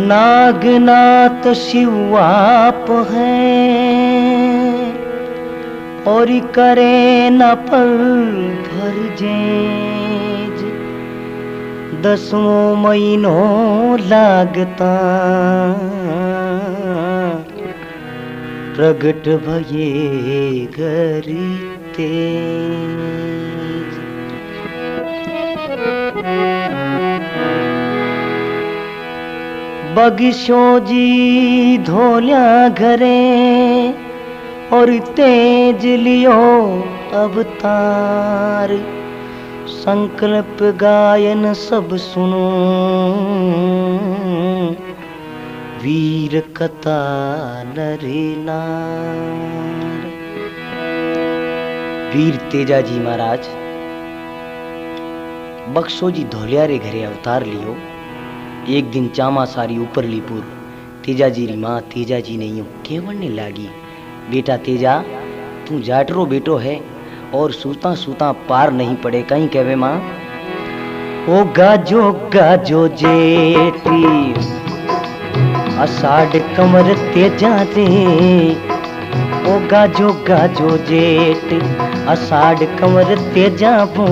नागनाथ शिव आप हैं और करे न पल भर जेज, 10वां महीनों लागता प्रगट भये घरी तेज। बगिशो जी धोल्या घरे और तेज लियो अवतार, संकल्प गायन सब सुनो वीर कथा नरे नार। वीर तेजाजी महाराज बक्सो जी धोलिया रे घरे अवतार लियो। एक दिन चामासारी उपरलीपुर तेजाजी री माँ तेजाजी ने यूं केवड़ने लागी, बेटा तेजा तू जाटरो बेटो है और सूता सूता पार नहीं पड़े, कहीं कहवे माँ। ओ गाजो गाजो जेठी अषाढ़ कमर तेजा दे, ओ गाजो गाजो जेठ अषाढ़ कमर तेजा बो,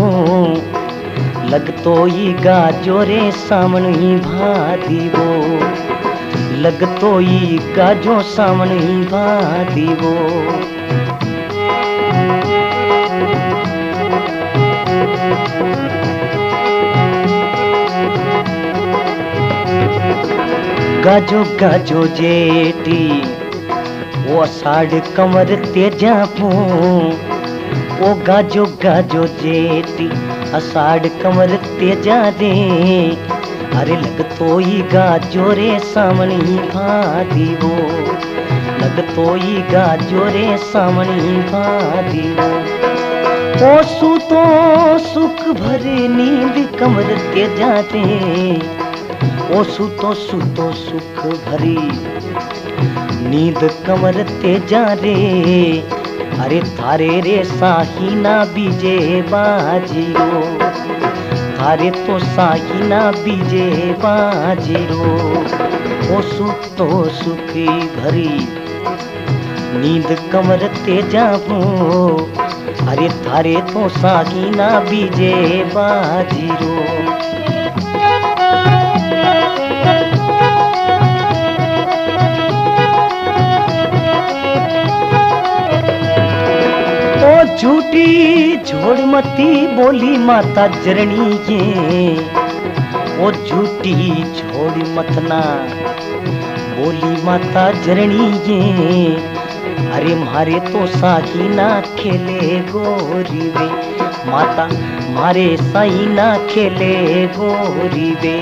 लगतो ही गाजो रे सामन ही भादीवो, लगतो ही गाजो सामन ही भादीवो। गाजो गाजो जेठी वो अषाढ़ कमर तेजा पो, ओ गाजो गाजो जेठी अषाढ़ कमर तेजा दे, अरे लगतो ही गाजो रे सामन ही भादीवो, लगतो ही गाजो रे सामन ही भादीवो। ओ सूतो सुख भरे नींद कमर तेजा दे, ओ सूतो सूतो सुख भरी नींद कमर तेजा रे, अरे थारे रे साहिना बीजे बाजीरो, थारे तो साहिना बीजे बाजीरो। ओ सूतो सुखी भरी नींद कमर तेजा वो, अरे थारे तो साहिना बीजे बाजीरो। झूठी झोड़मती बोली माता जरणी ये, ओ झूठी झोड़ मतना बोली माता जरणी ये, अरे मारे तो साही ना खेले गोरी वे, माता मारे साई ना खेले गोरी वे।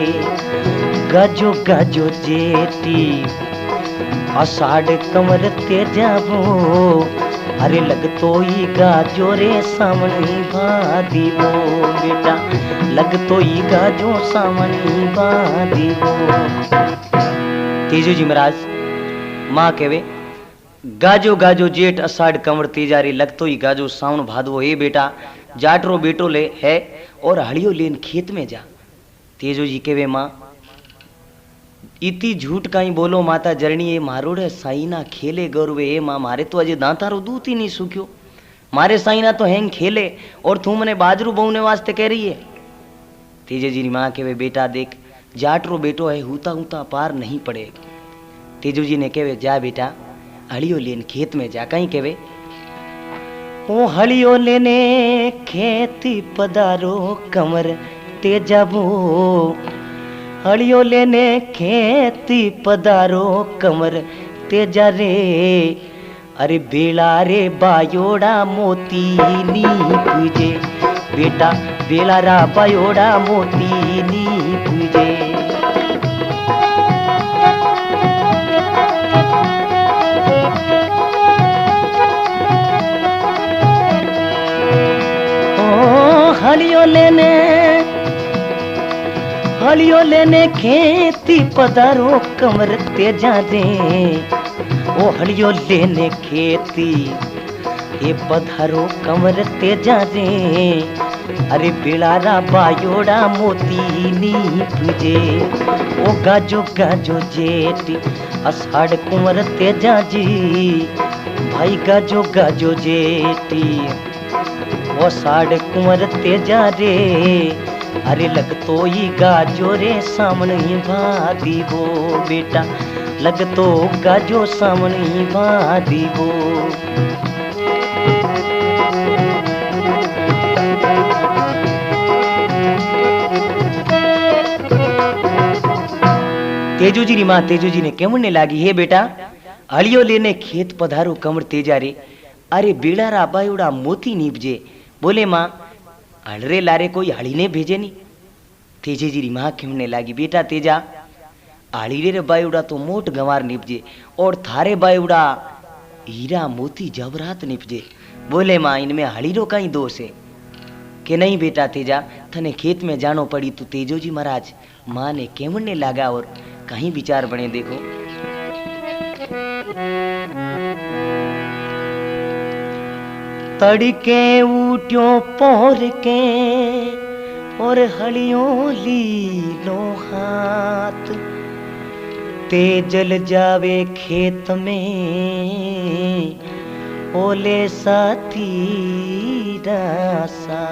गाजो गाजो जेठी अषाढ़ कमर तेजा वो, अरे लगतो ही गाजो रे सामन ही भादीवो, बेटा लगतो ही गाजो सामन ही भादीवो। तेजो जी महाराज माँ कहवे गाजो गाजो जेठ अषाढ़ कमर तेजा रे, लगतो ही गाजो सावन भादवो। ए बेटा जाटरो बेटो ले है और हड़ियो लेन खेत में जा। तेजो जी कहवे माँ इति झूठ कहीं बोलो माता जरणी, ये मारोड़े साईना खेले गौरवे। ए माँ मारे तो अजे दांतारो दूध ही नहीं सूख्यो, मारे साईना तो हैंग खेले और तू मने बाजरू बोने वास्ते कह रही है। तेजे जी माँ कहवे बेटा देख जाटरो बेटो है, हूता हूता पार नहीं पड़े। तेजो जी ने कहवे जा बेटा हड़ियो लेन खेत में जा। कहीं कहवे ओ हड़ियो लेने खेती पधारो कमर तेजा वो, हड़ियो लेने खेती पधारो कमर तेजा रे, अरे बेला रे बायोड़ा मोती नी पूजे, बेटा बेला रा बायोड़ा मोती नी पूजे। लेने खेती पधारो कमर तेजा दे। ओ हलियो लेने खेती ये पधारो कमर तेजा दे। अरे बिलारा बायोड़ा मोती नी तुझे ओ गाजो गाजो जेठ अषाढ़ कुंवर तेजा जी भाई गाजो गाजो जेठी वो साढ़ कुंवर तेजा रे। अरे लग तो ही गाजो रे सामने भादी वो बेटा लग तो गाजो सामने भादी वो। तेजूजी री माँ तेजूजी ने केमने लागी हे बेटा हलियो लेने खेत पधारो कमर तेजा रे। अरे बेड़ा बायुड़ा मोती नीपजे। बोले माँ हलरे लारे कोई हड़ी ने भेजे नहीं। तेजे जी री माँ केमने लागी बेटा तेजा हड़ी रे बायुड़ा तो मोट गंवार नीपजे और थारे बायुड़ा हीरा मोती जबरात नीपजे। बोले माँ इनमें हड़ी रो कहीं दोष है कि नहीं बेटा तेजा थने खेत में जानो पड़ी तू तेजो जी महाराज माँ ने केमने लागा और कहीं विचार बने देखो। तड़के उठ्यो पोर के और हलियों ली लो हाथ तेजल जावे खेत में ओले साथी रासा।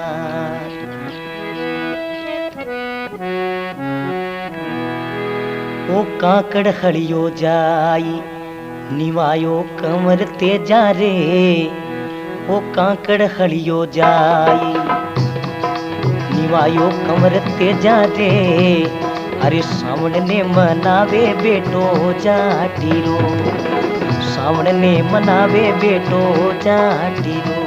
ओ काकड़ हलियो जाई निवायो कमर तेजा रे। ओ काकड़ हलियो जाई निवायो कमर तेजा रे। अरे सावण ने मनावे बेटो जाटी रो सावण ने मनावे बेटो जाटी रो।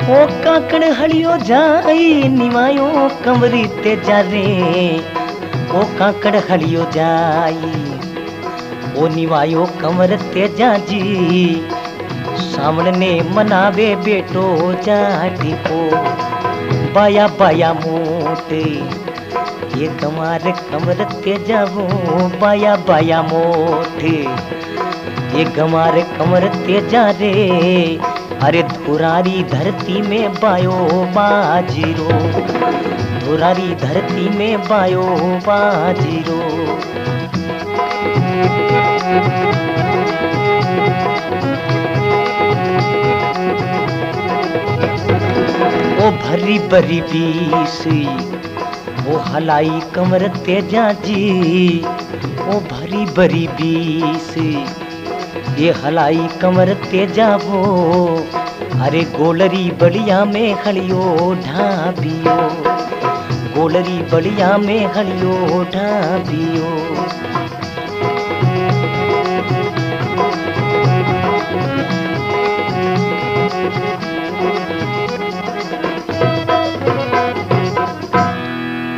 ओ काकड़ हलियो जाई निवायो कमरी तेजा रे। ओ काकड़ हलियो जाई ओ निवायो कमर तेजा जी सामने ने मनावे बेटो जाटी को। बाया बाया मोटे ये कमार कमर तेजा वो बाया बाया मोटे ये गमार कमर तेजा रे। अरे धुरारी धरती में बायो बाजीरो धुरारी धरती में बायो बाजीरो। ओ भरी भरी बीसी ओ हलाई कमर तेजा जी ओ भरी भरी बीसी ये हलाई कमर तेजा वो। अरे गोलरी बलिया में हलियो ढाबियो गोलरी बलिया में हलियो ढाबियो।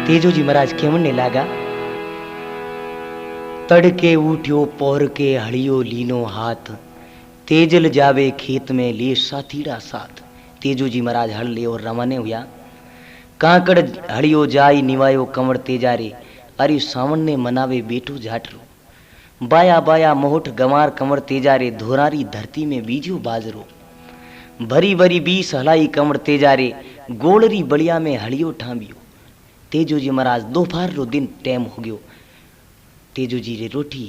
तेजो जी महाराज केमने लागा तड़के उठ्यो पोर के हड़ियो लीनो हाथ तेजल जावे खेत में ले साथीड़ा साथ। तेजो जी महाराज हल ले और रवाने हुआ। काकड़ हड़ियो जाई निवायो कमर तेजा रे। अरे सावन ने मनावे बेटो झाटरो बाया बाया मोहट गंवार कमर तेजा रे। धोरारी धरती में बीजो बाजरो भरी भरी बीस हलाई कमर तेजा रे। गोलरी बलिया में हड़ियो ठांबियो। तेजो जी महाराज दोपहर रो दिन टाइम हो गयो। तेजो जी रे रोटी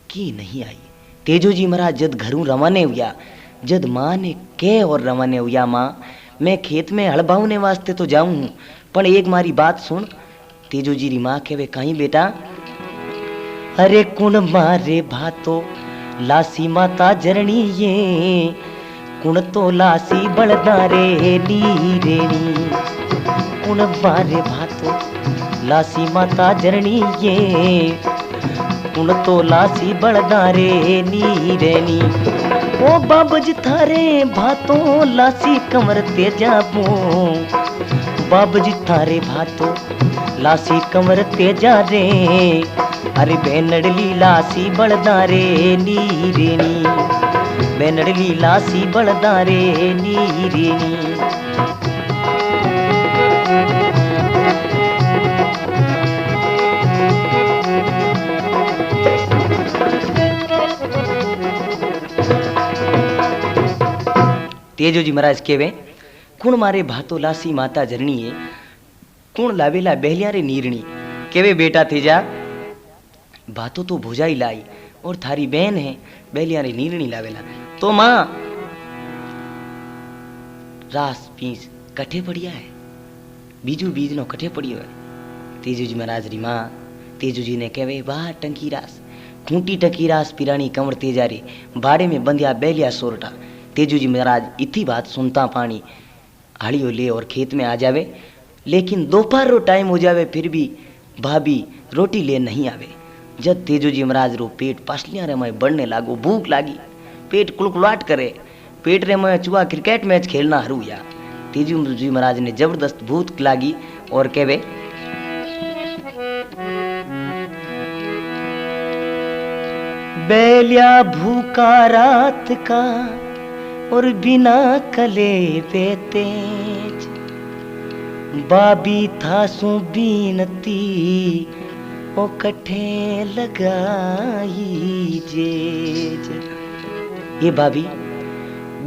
की नहीं आई। तेजो जी महाराज जद घरों रवाने हुआ जद माँ ने कह और रवाने हुआ माँ मैं खेत में हल बावने वास्ते तो जाऊं पर एक मारी बात सुन। तेजो जी री माँ कहे कहीं बेटा। अरे कुण मारे भातो लासी माता जरणी ये कुण तो लासी बलदारे नी रेणी। कुण मारे भातो लासी माता जरणी ये कुण तो लासी बलदारे नी रेनी। ओ बाबज थारे भातो लासी कमर तेजा बो बाबजी थारे भातो लासी कमर तेजा रे। अरे बेनड़ली लासी बलदारे नीरेनी, बेनड़ली लासी बलदारे नीरेनी। तेजोजी महाराज केवे कुण मारे भातो लासी माता झरणी है, कुण लावेला बहलिया रे नीरणी। केवे बेटा तेजा भातो तो भुजाई लाई और थारी बहन है बहलिया रे नीरणी लावेला, तो मां रास पीस कठे पड़िया है, बीजू बीज नो कठे पड़ियो है। तेजोजी महाराज री मां तेजोजी ने केवे वाह टंकी रास, खूंटी टकी रास पिरानी कंवर तेजारी बाड़े में बंधिया बैलिया सोरटा। तेजोजी महाराज इतनी बात सुनता पानी हाड़ियों ले और खेत में आ जावे, लेकिन दोपहर रो टाइम हो जावे फिर भी भाभी रोटी ले नहीं आवे। जब तेजोजी महाराज रो पेट पासलियां रे में बढ़ने लागो, भूख लागी, पेट कुलकुलाट करे, पेट रे में चुआ क्रिकेट मैच खेलना हरू या। तेजोजी महाराज ने जबरदस्त भूख लागी और कहवे बैलिया भूखा रात का और बिना कले पे तेज, बाबी था सु बीनती ओ कठे लगाई जेज। ये भाभी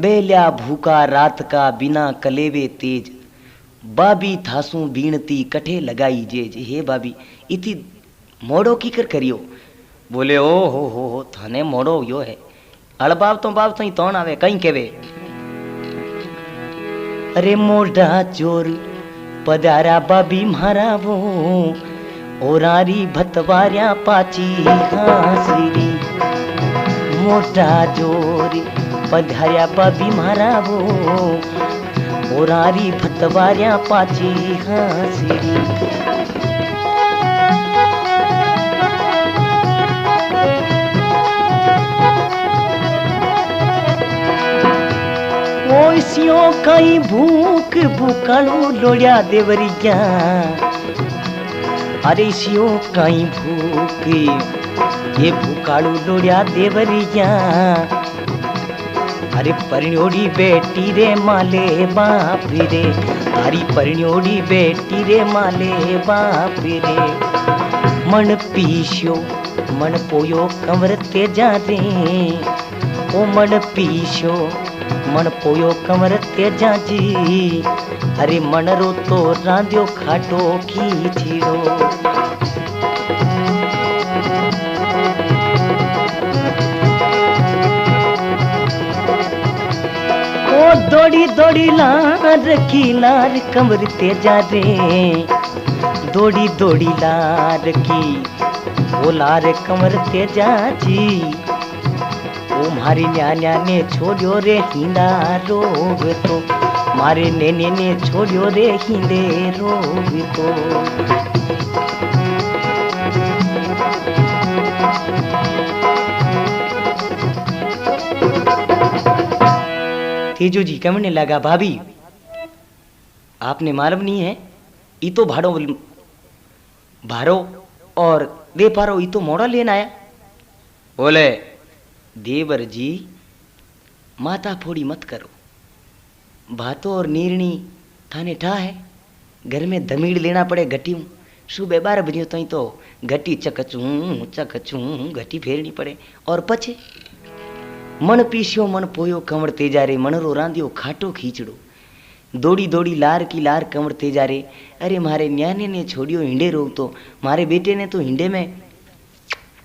बेलिया भूखा रात का बिना कलेवे तेज, बाबी थासू बीनती कठे लगाई जेज। हे भाभी इति मोड़ो की कर करियो। बोले ओ हो थाने मोड़ो यो है, अड़बाब तो बाप सही तौण आवे कहीं केवे अरे मोढ़ा चोर पधारा बाबी मारा वो ओरारी भतवारिया पाची हासिरी। मोढ़ा चोर पधारिया बाबी मारा वो ओरारी भतवारिया पाची हासिरी। ओसियों कई भूख भूकालू लोड़िया देवरिया, अरे सियों कई भूख ये भूकालू लोड़िया देवरिया। अरे परिणोड़ी बेटी रे माले बाप रे, अरे परिणोड़ी बेटी रे माले बाप रे। मन पीछो मन पोयो कंवर तेजा रे, ओ मन पीछो मन पोयो कंवर तेजा जी। अरे मन रो तो रांधियो खाटो खींचड़ो। ओ दौड़ी दौड़ी लार की लार कंवर तेजा रे, दौड़ी दौड़ी लार की ओ लार कंवर तेजा जी। ओ मारी न्यान्या ने छोड़ियो रे हिंदा रोग तो, मारे नेने ने छोड़ियो रे हिंदे रोग तो। तेजो जी कहने लगा भाभी आपने मालूम नहीं है ई तो भाड़ो भारो और दे पारो ई तो मोड़ा लेना आया। बोले देवर जी माता फोड़ी मत करो, भातो और नीरणी थाने ठा है, घर में धमीड़ लेना पड़े घटी। सुबह 12 बजे तो घटी चकचूं घटी फेरनी पड़े और पछे मन पीसियो मन पोयो कंवर तेजा रे, मन रो रांधियो खाटो खींचड़ो। दौड़ी दौड़ी लार की लार कंवर तेजा रे। अरे मारे न्याने ने छोड़ियो हिंडे रो, तो मारे बेटे ने तो हिंडे में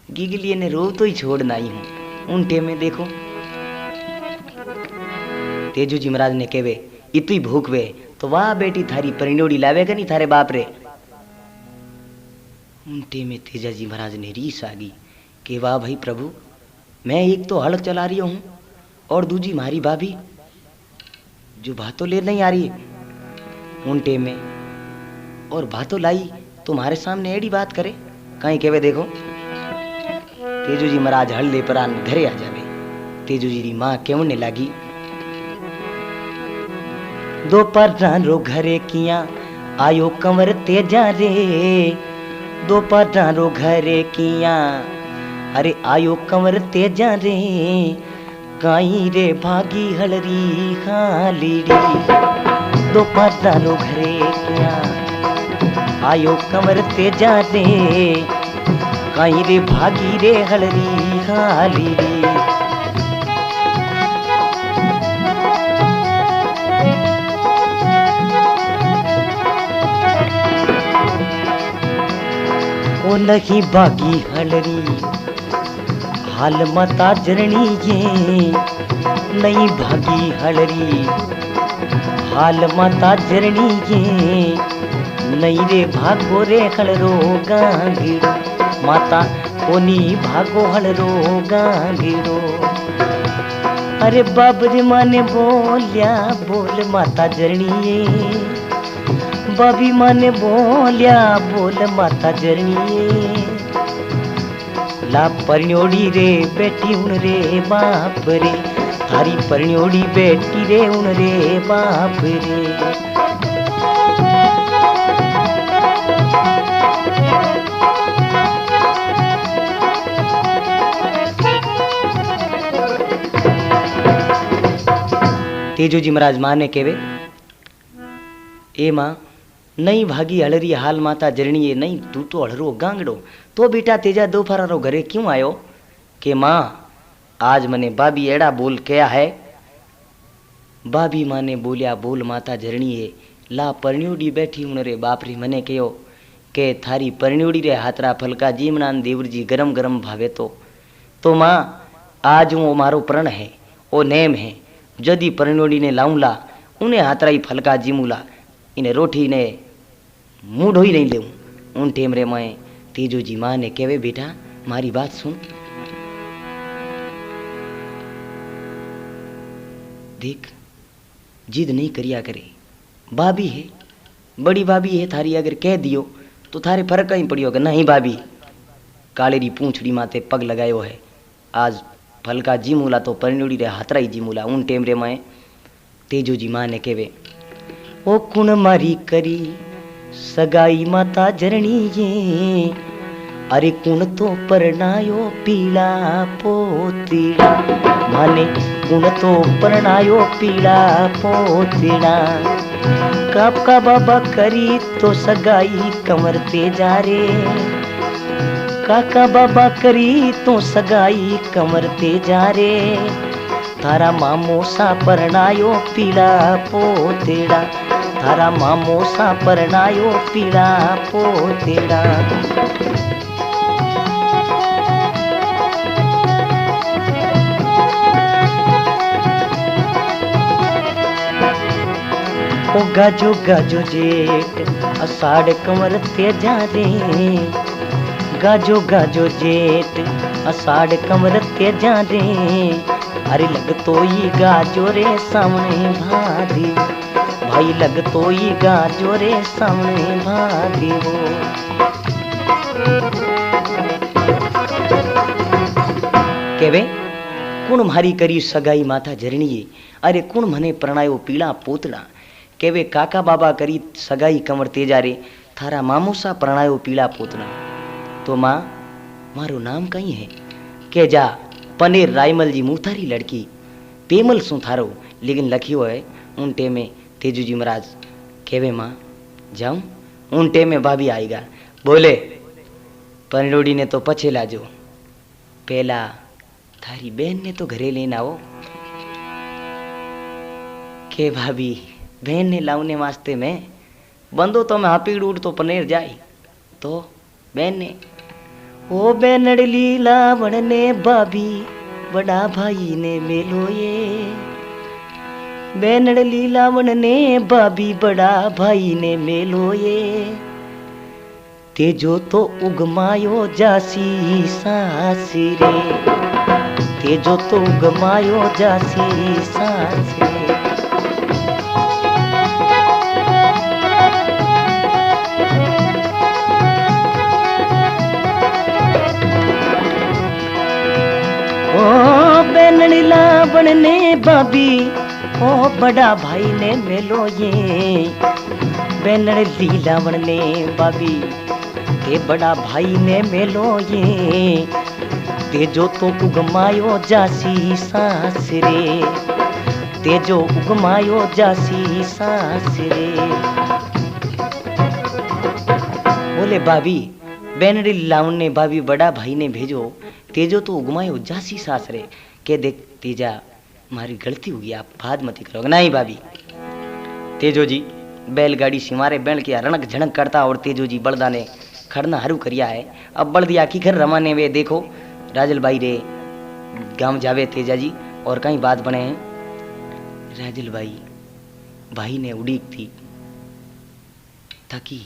गिगलिए ने रो तो ही छोड़ना ही हूं। उन टेम में देखो तेजो जी महाराज ने कहवे इतनी भूख वे तो वाह बेटी थारी परिणोड़ी लावेगा नहीं थारे बाप रे। उन टेम में तेजा जी महाराज ने रीस आ गई कि वाह भाई प्रभु, मैं एक तो हल चला रही हूं और दूजी मारी भाभी जो भातों ले नहीं आ रही है उन टेम में, और भातों लाई तुम्हारे सामने एड़ी बात करे कहीं कहवे। देखो तेजो जी महाराज हल ले परान घरे आ जावे। तेजो जी री मां केवने लागी दोपहर रो घरे किया आयो कंवर तेजा रे, दो पधारो घरे किया, अरे आयो कंवर तेजा रे, काई रे भागी हलरी खालीड़ी। दो पधारो घरे किया, आयो कंवर तेजा रे, काई रे भागी रे हलरी खालीड़ी। ओ नहीं भागी हलरी हाल माता जरनी ये, नहीं भागी हलरी हाल माता जरनी ये, नहीं रे भागो रे हलरो गांगीड़ो, माता कोनी भागो हलरो गांगीड़ो। अरे बाबरी माने बोलिया बोल माता जरनी ये, बाबी माने बोलिया बोल माता जरनी। ला परन्योड़ी रे बेटी उन रे बाप रे, थारी परन्योड़ी बेटी रे उन रे बाप रे। तेजोजी महाराज माँ ने केवे, ए माँ नहीं भागी हलरी हाल माता जरणी, नहीं तू तो हलरो गांगड़ो, तो बेटा तेजा दोपहरो घरे क्यों आयो? के माँ आज मने बाबी एड़ा बोल क्या है? बाबी माँ ने बोलिया बोल माता जरणी है, ला परन्योड़ी बैठी उन रे बापरी मने कहो के थारी परन्योड़ी रे हाथरा फलका जीमनान देवरजी गरम गरम भावे तो माँ आज वो मारो प्रण है, वो नेम है, जदी परन्योड़ी ने लाऊंला उन्हें हाथरा ही फलका जीमूला, इन्हें रोटी ने मूढ़ो ही नहीं ले उन टेम रे। मैं तेजोजी माँ ने कहवे बेटा मारी बात सुन, देख जिद नहीं करिया करे, बाबी है बड़ी बाबी है थारी, अगर कह दियो तो थारे फर्क ही पड़ी होगा। नहीं बाबी कालेरी पूंछड़ी माते पग लगायो है, आज फलका जीमूला तो परन्योड़ी रे हाथरा ही जीमूला उन टेम रे। मैं तेजोजी माँ ने कहवे ओ कुण मारी करी सगाई माता जरणी ये, अरे कुण तो परनायो पीला पोतीड़ा, माने कुण तो परनायो पीला पोतीड़ा। कापका बाबा करी तो सगाई कंवर तेजा रे, काका बाबा करी तो सगाई कंवर तेजा रे, थारा मामो सा परनायो पीला पोतेड़ा, थारा मामो सा परनायो पीला पोतेड़ा। ओ गाजो गाजो जेठ अषाढ़ कंवर तेजा रे, गाजो गाजो जेठ अषाढ़ कंवर तेजा रे, अरे लग तो ही गाजो रे सामने भादी, भाई लग तो ही गाजो रे सामने भादी वो। केवे कुण मारी करी सगाई माता जरणी, अरे कुण मने प्रणायो पीला पोतड़ा। केवे काका बाबा करी सगाई कंवर तेजा रे, थारा मामो सा प्रणायो पीला पोतड़ा। तो माँ मारो नाम कहीं है? के जा पनेर रायमल जी मुथारी लड़की पेमल सु थारो, लेकिन लखियो है उन टेमे तेजूजी महाराज। केवे माँ जाऊं? उन टेमे भाभी आएगा, बोले परनोड़ी ने तो पछे लाजो, पहला थारी बहन ने तो घरे लेना आओ। के भाभी बहन ने लाउने वास्ते में बंदो तो मैं हापीड़ उड़ तो पनेर जाई, तो बहन ने ओ बेनड़ लीला वणने भाभी बड़ा भाई ने मेलो ये, बेनड़ लीला वणने भाभी बड़ा भाई ने मेलो ये, तेजो तो उगमायो जासी सासी रे, तेजो तो उगमायो जासी सासी रे। ओ बेनड़ लावण ने भाभी ओ बड़ा भाई ने मेलो ये, बेनड़ लीलावण ने भाभी ते बड़ा भाई ने मेलो ये तेजो तो उगमायो जासी सांस रे, तेजो उगमायो जासी सांस रे। बोले भाभी बेनड़ी लाउन ने भाभी बड़ा भाई ने भेजो तेजो तो उगमायो जासी सांस रे। के देख तेजा मारी गलती होगी, आप बात मत करो। नहीं भाभी। तेजो जी बैलगाड़ी सिमारे बैल के रणक झणक करता और तेजो जी बलदा ने खड़ना हरू करिया है। अब बल दिया की घर रमाने वे देखो राजल भाई रे गांव जावे तेजा जी और कहीं बात बने हैं। राजल भाई ने उड़ीक थी ताकि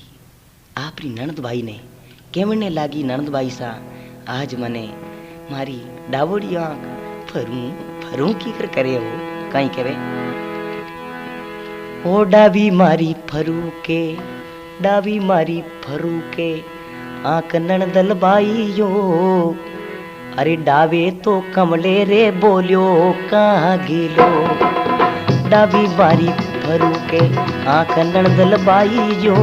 आपरी ननद भाई ने केवने लागी ननद भाई सा आज मने मारी डावड़ी आंख फरू फरू की कर करे हो कहीं कहे ओ डावी मारी फरू के आंख ननदल बाई यो। अरे डावे तो कमले रे बोलियो कहाँ गिलो, डावी मारी फरू के आंख ननदल बाई यो।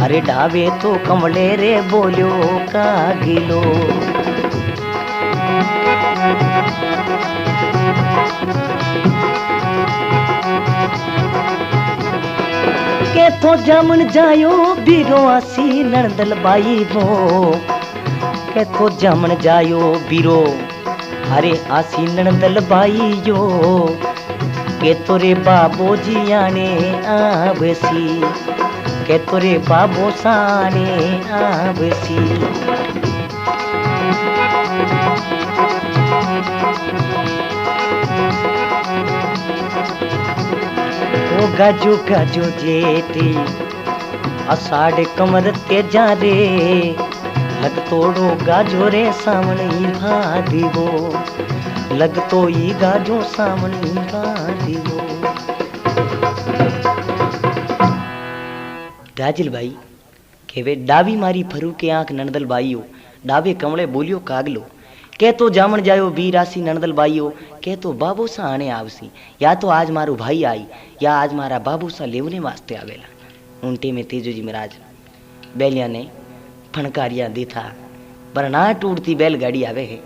अरे डावे तो कमले रे बोलियो कहाँ गिलो। के तो जामन जायो बीरो आसी ननदल बाई वो, के तो जामन जायो बीरो अरे आसी ननदल बाई यो। के तोरे बाबो जी आने आवसी, के तोरे बाबो साने आवसी। ओ गाजो गाजो जेती अषाढ़ कमर तेजा रे, लग तोड़ो गाजो रे सामने भादीवो, लग तो ई गाजो सामने भादीवो। राजल भाई केवे डावी मारी फरू के आंख ननदल बाईयो, डावे कमले बोलियो कागलो। के तो जामन जायो बीरासी ननदल बाईयो, के तो बाबू सा आने आवसी। या तो आज मारो भाई आई या आज मारा बाबू सा लेवने वास्ते आवेला। उनटे में तेजो जी महाराज बैलिया ने फणकारिया देखा पर ना टूटती बैलगाड़ी आवे है।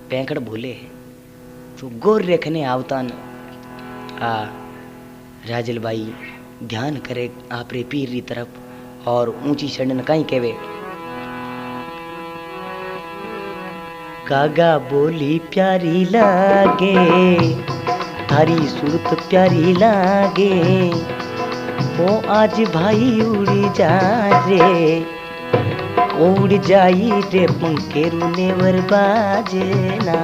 पैंकड़ बोले है तो गोर रेखने आवता न आ राजल भाई ध्यान करे आपरे पीर री तरफ और ऊंची चढ़न कहीं कहवे कागा बोली प्यारी लागे थारी सूरत प्यारी लागे। ओ आज भाई उड़ जा रे, उड़ जाई रे पंखेरू नेवर बाजना।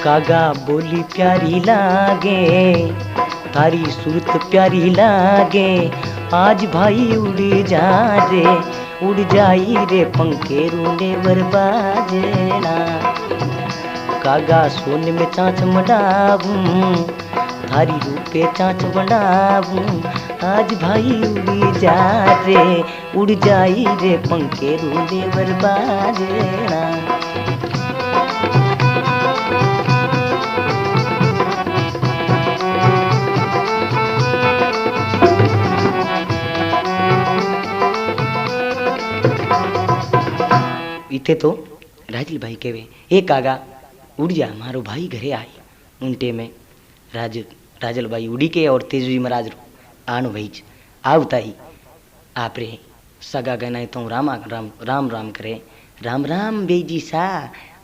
कागा बोली प्यारी लागे थारी सूरत प्यारी लागे। आज भाई उड़ जा रे, उड़ जाई रे पंखेरू नेवर बाजना। कागा सोने में चाँच मडाऊं थारी रूपे चाँच मडाऊं। आज भाई उड़ जा रे, उड़ जाई रे पंखेरू नेवर बाजना। इथे तो राजल भाई कहवे ए कागा उड़ जा मारो भाई घरे आई। उनटे में राजल भाई उड़ी के और तेजवी महाराज आन भाई आवता ही आपरे सगा गनाए तो राम राम करे। राम राम बेजी सा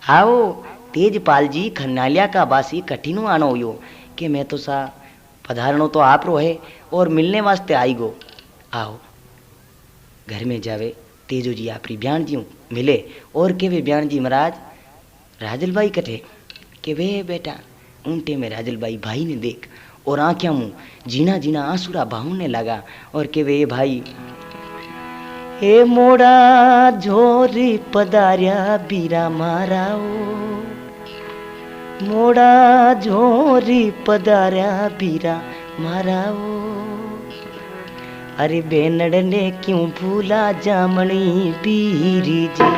आओ तेजपाल जी खन्नालिया का बासी कठिनो आनो हो कि मैं तो सा पधारणो तो आप रो है और मिलने वास्ते आई गो। आओ घर में जावे तेजो जी आपरी ब्यान जी मिले और के वे ब्यान जी महाराज राजल भाई कटे के वे बेटा। उनटे में राजल भाई ने देख और आंखें मुंह जीना जीना आंसुरा बहाने लगा और के वे भाई ए मोड़ा झोरी पदारिया बीरा माराओ, मोड़ा झोरी पदारिया बीरा माराओ। अरे बेनड़ ने क्यों भूला जामनी बीर जी,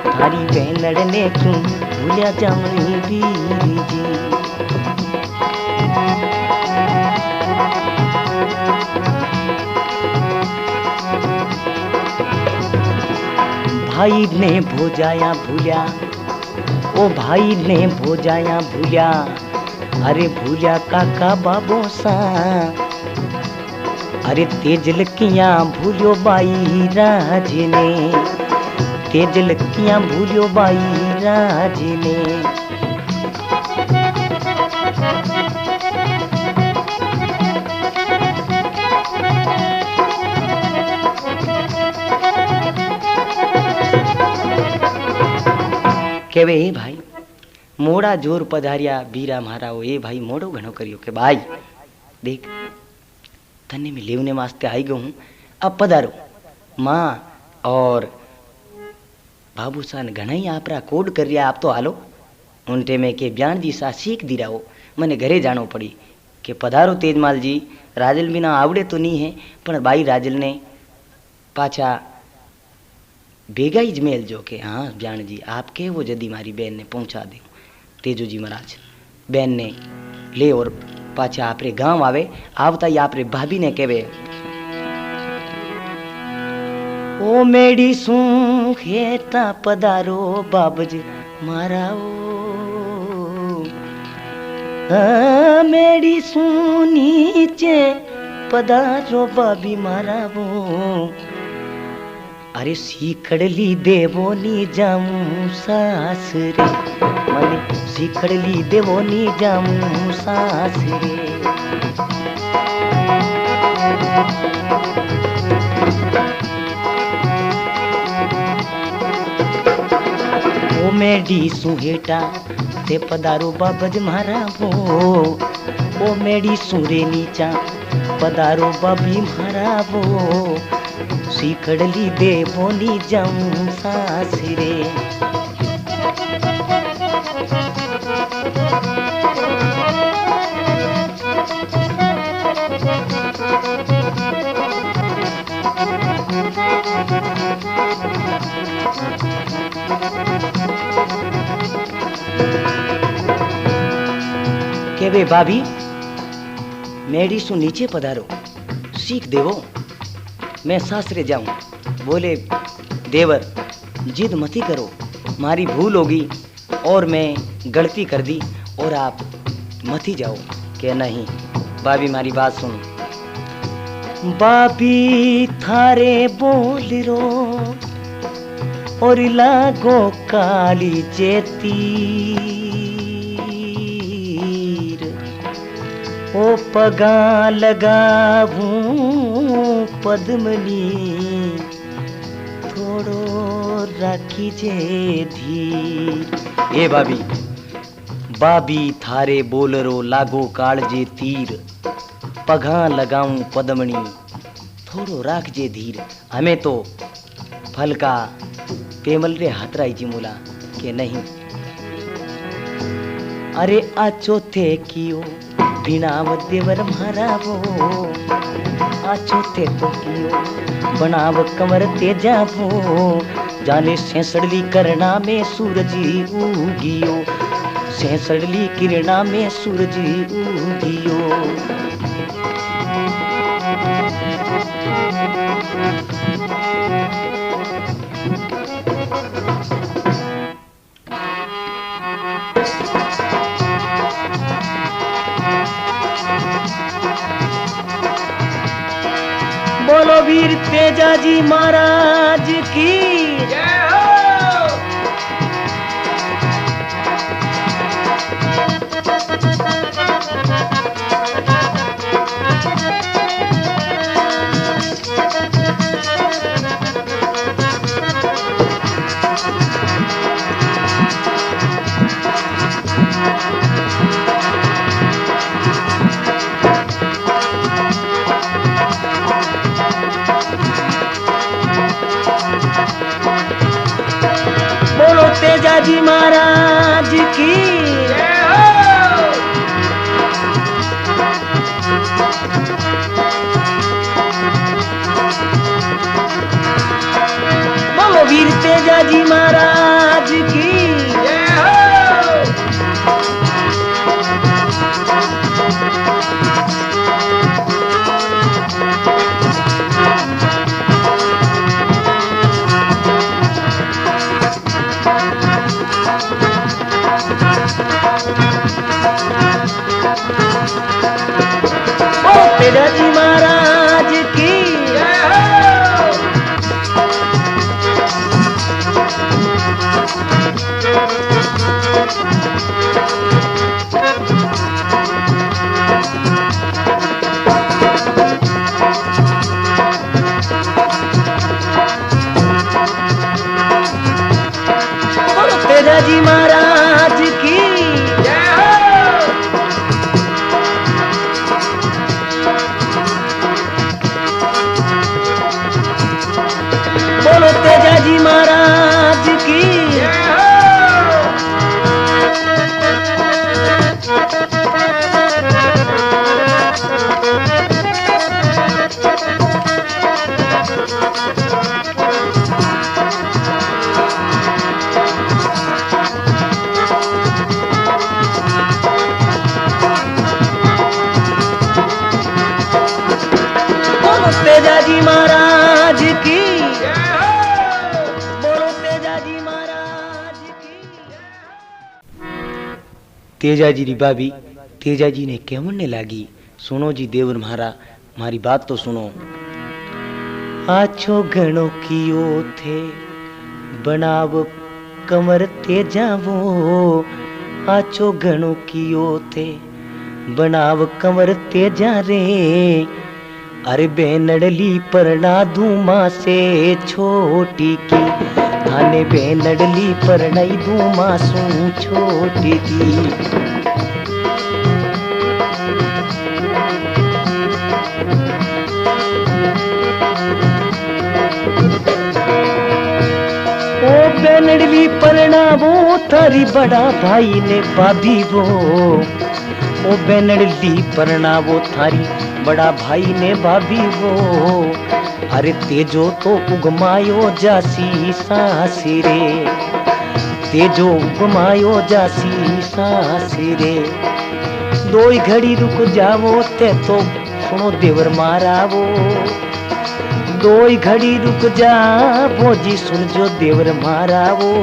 थारी बेनड़ ने क्यों भूला जामनी बीर जी। भाई ने भोजाया भूल्या, ओ भाई ने भोजाया भूल्या, अरे भूल्या काका बाबो सा, अरे तेजल किया भूलियो बाई राज ने, तेजल किया भूलियो बाई राज ने। के वे भाई मोड़ा जोर पधारिया बीरा महाराओ, ए भाई मोड़ो घणो करियो के भाई देख तने में लेवने वास्ते आई गयो हूँ, अब पधारो। माँ और बाबू सान घना ही आपरा कोड कर रिया, आप तो हालो उनटे में के ब्याण जी सा सीख दी रहो, मने घरे जानो पड़ी के पधारो तेजमाल जी। राजल बिना आवड़े तो नहीं है पण बाई राजल ने पाछा भेगा ही जमेल जो के हाँ ब्याण जी आपके वो जदी मारी बहन ने पहुंचा दे। तेजू जी महाराज बहन ने ले और पाछा आपरे गांव आवे, आवता ही आपरे भाभी ने कहे ओ मेडी सू खेता पधारो बाबज मारा ओ, मेडी सू नीचे पधारो बाबी मारा वो, अरे सीखड़ली देवो नी जामू सास रे, मने सीखड़ली देवो नी जामू सास रे। ओ मेडी सुहेटा ते पधारो बाबज मारा वो, ओ मेडी सुरे नीचा पधारो बाबी मारा वो, सीखड़ली देवो नी जाऊं सास रे। के वे भाभी मेरी सु नीचे पधारो सीख देवो, मैं सासरे जाऊं। बोले देवर जिद मती करो, मारी भूल होगी और मैं गलती कर दी और आप मती जाओ। के नहीं भाभी मारी बात सुनो, भाभी थारे बोल रो और लागो काली जेती, ओ पगा लगाऊं पद्मनी थोड़ो राखी जे धीर। ए भाभी भाभी थारे बोलरो लागो काल जे तीर, पगा लगाऊं पद्मनी थोड़ो राख जे धीर। हमें तो फल का पेमल रे हाथ राई जी मोला के नहीं। अरे आचो थे कियो बिनाव देवर मारा वो, आचो थे तो कियो बनाव कमर तेजा वो, जाने सेंसड़ली करना में सूरज उगियो, सेंसड़ली किरणा में सूरज उगियो। बोलो वीर तेजा जी महाराज की जय हो। तेजा जी महाराज की जय हो। वीर तेजा जी महाराज की जय हो। तेजा जी महाराज की जय हो। तेजा जी महाराज की जय हो। बोलो तेजा जी महाराज की जय हो। बोलो तेजा जी महाराज की जय हो। बोलो तेजा जी महाराज की जय हो। तेजा जी री भाभी तेजा जी ने कहने लगी, सुनो जी देवर महारा, मारी बात तो सुनो। आछो घणो कियो थे बनाव कमर तेजा वो, आछो घणो कियो थे बनाव कमर तेजा रे। अरे बेनडली परना धूमा से छोटी की, थाने बेनडली परनाई धूमा सू छोटी की। ओ बेनडली परना वो थारी बड़ा भाई ने भाभी वो, ओ बेनडली परना वो थारी बड़ा भाई ने भाभी वो। अरे तेजो तो उगमायो जासी सासी रे, तेजो उगमायो जासी सासी रे। दो ही घड़ी रुक जावो ते तो सुनो देवर मारा वो, दो ही घड़ी रुक जावो जी सुन जो देवर मारा वो।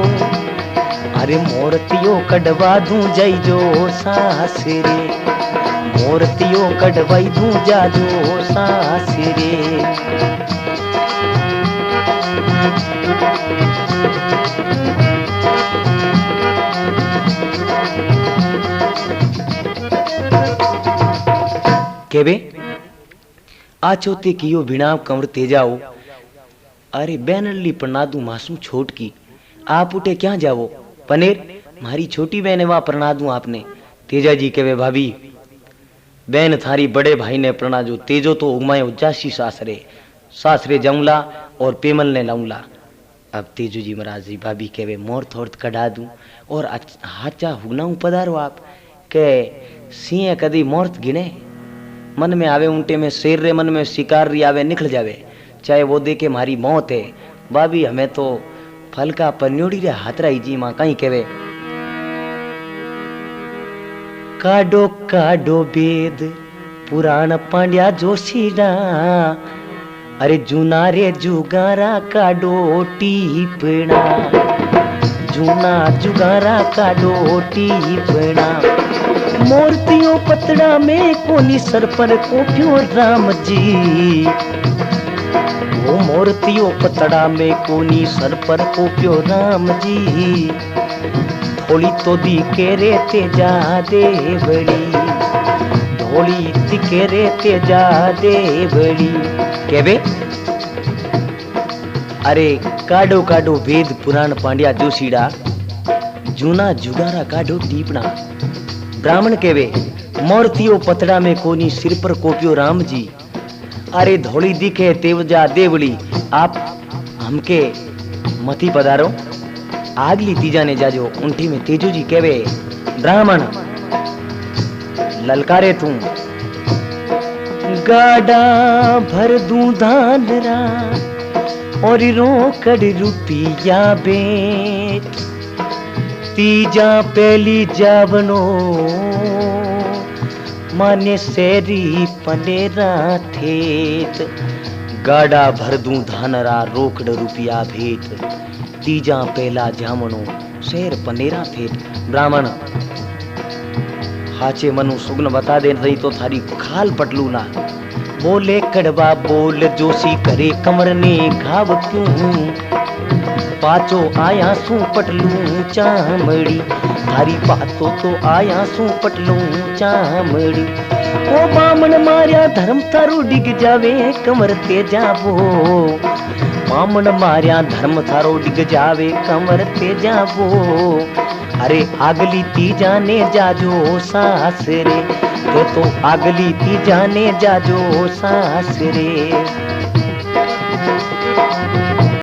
अरे मोरतियो कड़वा दूं जाई जो सासी रे, मोरतियों कड़वाई दूं जाजो सासी रे। केबे आचोते कियो बिनाव कंवर तेजाओ। अरे बैनली प्रनादू मासूम छोट की, आप उठे क्या जावो पनेर, मारी छोटी बहन है वहां प्रणादू आपने। तेजा जी केवे भाभी बहन थारी बड़े भाई ने प्रणाजो, तेजो तो उगमायो जासी सासरे, सासरे जाऊंला और पेमल ने लाऊंला। अब तेजो जी महाराज जी भाभी केवे मोर थोड़ कढ़ा दूं और हाचा हुगना पधारो आप के सिंह कदी मोर्त गिने, मन में आवे उल्टे में शेर रे मन में शिकार री आवे निकल जावे, चाहे वो देखे मारी मौत है। भाभी हमें तो फल का पन्योड़ी रे हाथ रही जी मां कहीं केवे काडो काडो वेद पुराण पांड्या जोशीरा। अरे जूना रे जुगारा काडो टीपणा, जूना जुगारा काडो टीपणा। मूर्तियों पतड़ा में कोनी सर पर कोप्यो राम जी, वो मूर्तियों पतड़ा में कोनी सर पर कोप्यो राम जी। थोड़ी तो दी के रे तेजा देवड़ी, थोड़ी दिखे रे तेजा देवड़ी केबे। अरे काडो काडो वेद पुराण पांड्या जोशीड़ा, जूना जुगारा काडो टीपणा। ब्राह्मण केवे मूर्तियों पतड़ा में कोनी सिर पर कोप्यो राम जी। अरे धोली दिखे तेवजा देवड़ी, आप हमके मती पधारो आगली तीजा ने जाजो। उंठी में तेजो जी केवे ब्राह्मण ललकारे तू गाड़ा भर दूं धानरा, और रोकड़ रुपया बेट तीजा पहली जावनो माने सेरी पनेरा थेत गाड़ा भर दूं धानरा रोकड़ रुपया भेट तीजा पहला जामनो शेर पनेरा थेत। ब्राह्मण हाचे मनु सुगन बता दे रही तो थारी खाल पटलू ना। बोले कड़वा बोल जोशी करे कमर ने घाव क्यों पाचो आया सू पटलू चामड़ी थारी पातो तो आया सू पटलू चामड़ी। ओ बामण मारिया धर्म थारू डिग जावे कमर ते जावो बामण मारिया धर्म थारो डिग जावे कमर ते जावो। अरे आगली तीजा ने जाजो सासरे तो आगली तीजा ने जाजो सासरे।